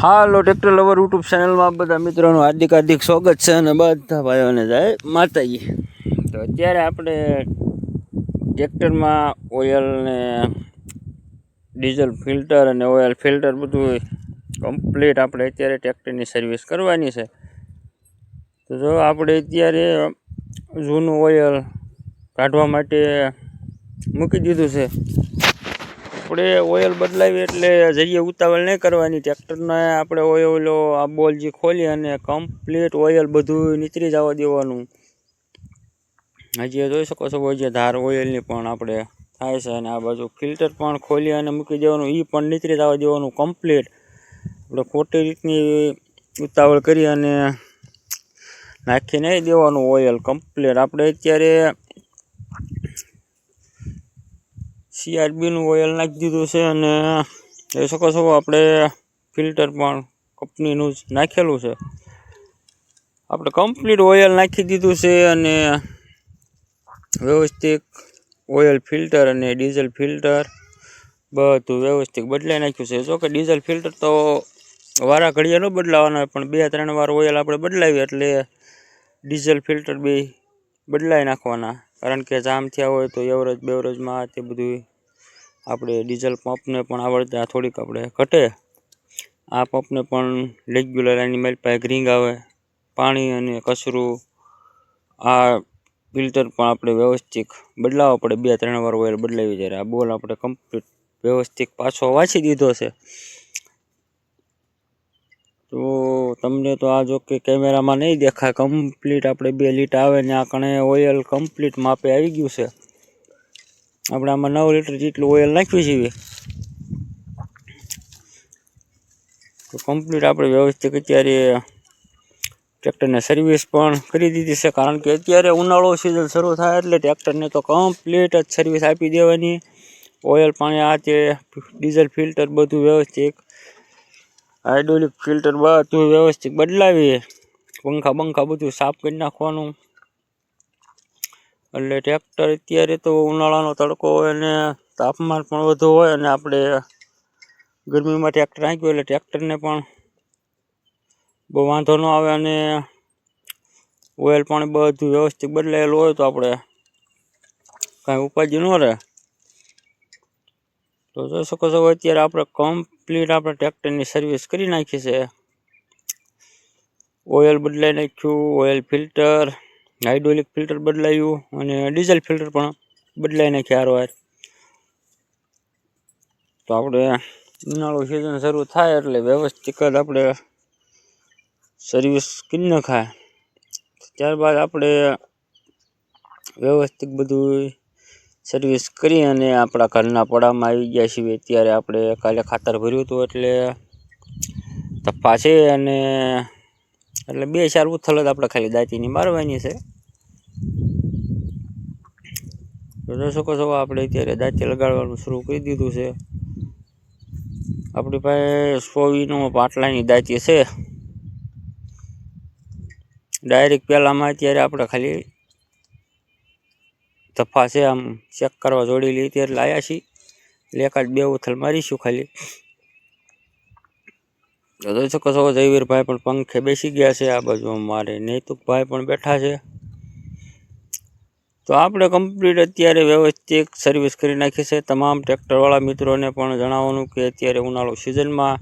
હાલો tractor lover YouTube ચેનલમાં બધા મિત્રોનું હાર્દિક સ્વાગત છે અને બધા ભાઈઓને જાય માતાજી. તો અત્યારે આપણે ટ્રેક્ટરમાં ઓઇલ ને ડીઝલ ફિલ્ટર અને ઓઇલ ફિલ્ટર બધું કમ્પ્લીટ આપણે અત્યારે ટ્રેક્ટરની સર્વિસ કરવાની છે. તો જો આપણે અત્યારે જૂનું ઓઇલ કાઢવા માટે મૂકી દીધું છે. આપણે ઓઇલ બદલાવી એટલે જઈએ ઉતાવળ નહીં કરવાની. ટ્રેક્ટરને આપણે ઓઇલો આ બોલ જે ખોલી અને કમ્પ્લીટ ઓઇલ બધું નીતરી જવા દેવાનું. હજી જોઈ શકો છો જે ધાર ઓઇલની પણ આપણે થાય છે અને આ બાજુ ફિલ્ટર પણ ખોલી અને મૂકી દેવાનું, એ પણ નીતરી જવા દેવાનું કમ્પ્લીટ. આપણે ખોટી રીતની ઉતાવળ કરી અને નાખી નહીં દેવાનું ઓઇલ કમ્પ્લીટ. આપણે અત્યારે CRBનું ઓઇલ નાખી દીધું છે અને જોઈ શકો છો આપણે ફિલ્ટર પણ કંપનીનું જ નાખેલું છે. આપણે કમ્પ્લીટ ઓઇલ નાખી દીધું છે અને વ્યવસ્થિત ઓઇલ ફિલ્ટર અને ડીઝલ ફિલ્ટર બધું વ્યવસ્થિત બદલાઈ નાખ્યું છે. જો કે ડીઝલ ફિલ્ટર તો વારા ઘડીએ ન બદલાવાના હોય, પણ 2-3 વાર ઓઇલ આપણે બદલાવીએ એટલે ડીઝલ ફિલ્ટર બી બદલાઈ નાખવાના. કારણ કે જામ થયા હોય તો એવરેજ બેવરેજમાં તે બધું આપણે ડીઝલ પંપને પણ આવડતા થોડીક આપણે ઘટે. આ પંપને પણ રેગ્યુલર એની મેલ પાસે ગ્રીંગ આવે, પાણી અને કચરું, આ ફિલ્ટર પણ આપણે વ્યવસ્થિત બદલાવવા પડે. 2-3 વાર ઓઇલ બદલાવી જ્યારે આ બોલ આપણે કમ્પ્લીટ વ્યવસ્થિત પાછો વાંચી દીધો છે. તો તમને તો આ જો કે કેમેરામાં નહીં દેખાય, કમ્પ્લીટ આપણે 2 લીટર આવે ને આ કણે ઓઇલ કમ્પ્લીટ માપે આવી ગયું છે. આપણે આમાં 9 લીટર જેટલું ઓઇલ નાખ્યું છે. તો કમ્પ્લીટ આપણે વ્યવસ્થિત અત્યારે ટ્રેક્ટરને સર્વિસ પણ કરી દીધી છે. કારણ કે અત્યારે ઉનાળો સિઝન શરૂ થાય એટલે ટ્રેક્ટરને તો કમ્પ્લીટ જ સર્વિસ આપી દેવાની. ઓઇલ પાણી આ તે ડીઝલ ફિલ્ટર બધું વ્યવસ્થિત, હાઇડ્રોલિક ફિલ્ટર બધું વ્યવસ્થિત બદલાવી, પંખા બંખા બધું સાફ કરી નાખવાનું. એટલે ટ્રેક્ટર અત્યારે તો ઉનાળાનો તડકો હોય ને તાપમાન પણ વધુ હોય અને આપણે ગરમીમાં ટ્રેક્ટર નાખ્યું એટલે ટ્રેક્ટરને પણ બહુ વાંધો ન આવે અને ઓઇલ પાણી બધું વ્યવસ્થિત બદલાયેલું હોય તો આપણે કાંઈ ઉપાધિ ન રહે. તો જોઈ શકો છો અત્યારે આપણે કમ્પ્લીટ આપણે ટ્રેક્ટરની સર્વિસ કરી નાખી છે. ઓઇલ બદલાઈ નાખ્યું, ઓઇલ ફિલ્ટર, હાઇડ્રોલિક ફિલ્ટર બદલાયું અને ડીઝલ ફિલ્ટર પણ બદલાઈ નાખ્યા હારવાર. તો આપણે ઉનાળુ સિઝન શરૂ થાય એટલે વ્યવસ્થિત જ આપણે સર્વિસ કરી નખાય. ત્યારબાદ આપણે વ્યવસ્થિત બધું સર્વિસ કરી અને આપણા ઘરના પડામાં આવી ગયા છીએ. અત્યારે આપણે કાલે ખાતર ભર્યું હતું એટલે તફા છે અને એટલે 2-4 ઉથલ જ આપણે ખાલી દાંતીની મારવાની છે. તો જોઈ શકો છો આપણે અત્યારે દાંતી લગાડવાનું શરૂ કરી દીધું છે. આપણી પાસે 100 પાટલાની દાંતી છે. ડાયરેક્ટ પહેલામાં અત્યારે આપણે ખાલી તફા છે આમ ચેક કરવા જોડી લીધી એટલે આવ્યા છીએ. એટલે 1-2 ઉથલ મારીશું ખાલી. જોઈ શકો છો જયવીરભાઈ પણ પંખે બેસી ગયા છે. આ બાજુ મારે નૈતુકભાઈ પણ બેઠા છે. તો આપણે કમ્પ્લીટ અત્યારે વ્યવસ્થિત સર્વિસ કરી નાખી છે. તમામ ટ્રેક્ટરવાળા મિત્રોને પણ જણાવવાનું કે અત્યારે ઉનાળુ સિઝનમાં